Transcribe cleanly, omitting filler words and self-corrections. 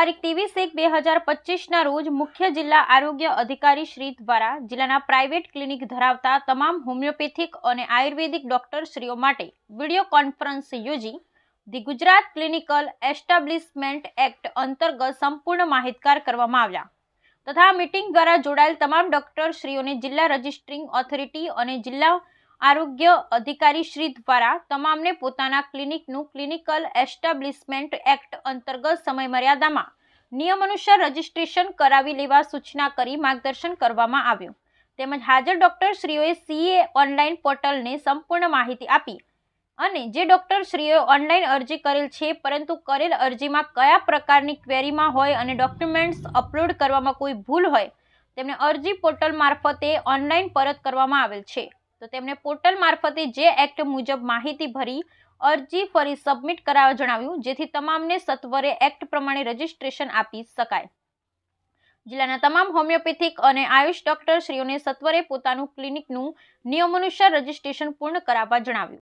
તારીખ 23/1/2025 રોજ મુખ્ય જિલ્લા આરોગ્ય અધિકારી શ્રી દ્વારા જિલ્લાના પ્રાઇવેટ ક્લિનિક ધરાવતા તમામ હોમિયોપેથિક અને આયુર્વેદિક ડોક્ટરશ્રીઓ માટે વિડીયો કોન્ફરન્સ યોજી the Gujarat clinical establishment act અંતર્ગત સંપૂર્ણ માહિતગાર કરવામાં આવ્યા તથા મીટિંગ દ્વારા જોડાયેલ તમામ ડોક્ટરશ્રીઓને જિલ્લા રજિસ્ટ્રિંગ ઓથોરિટી અને જિલ્લા આરોગ્ય અધિકારી શ્રી દ્વારા તમામને પોતાના ક્લિનિકનું ક્લિનિકલ એસ્ટાબ્લિશમેન્ટ એક્ટ અંતર્ગત સમયમર્યાદામાં નિયમાનુસાર રજીસ્ટ્રેશન કરાવી લેવા સૂચના કરી માર્ગદર્શન કરવામાં આવ્યું તેમજ હાજર ડોક્ટરશ્રીઓએ સીએ ઓનલાઈન પોર્ટલને સંપૂર્ણ માહિતી આપી અને જે ડોક્ટરશ્રીઓએ ઓનલાઈન અરજી કરેલ છે પરંતુ કરેલ અરજીમાં કયા પ્રકારની ક્વેરીમાં હોય અને ડોક્યુમેન્ટ્સ અપલોડ કરવામાં કોઈ ભૂલ હોય તેમને અરજી પોર્ટલ મારફતે ઓનલાઈન પરત કરવામાં આવેલ છે તો તેમને પોર્ટલ મારફતે જે એક્ટ મુજબ માહિતી ભરી અરજી ફરી સબમિટ કરાવવા જણાવ્યું જેથી તમામને સત્વરે એક્ટ પ્રમાણે રજીસ્ટ્રેશન આપી શકાય જિલ્લાના તમામ હોમિયોપેથિક અને આયુષ ડોક્ટરશ્રીઓને સત્વરે પોતાનું ક્લિનિકનું નિયમાનુસાર રજીસ્ટ્રેશન પૂર્ણ કરાવવા જણાવ્યું।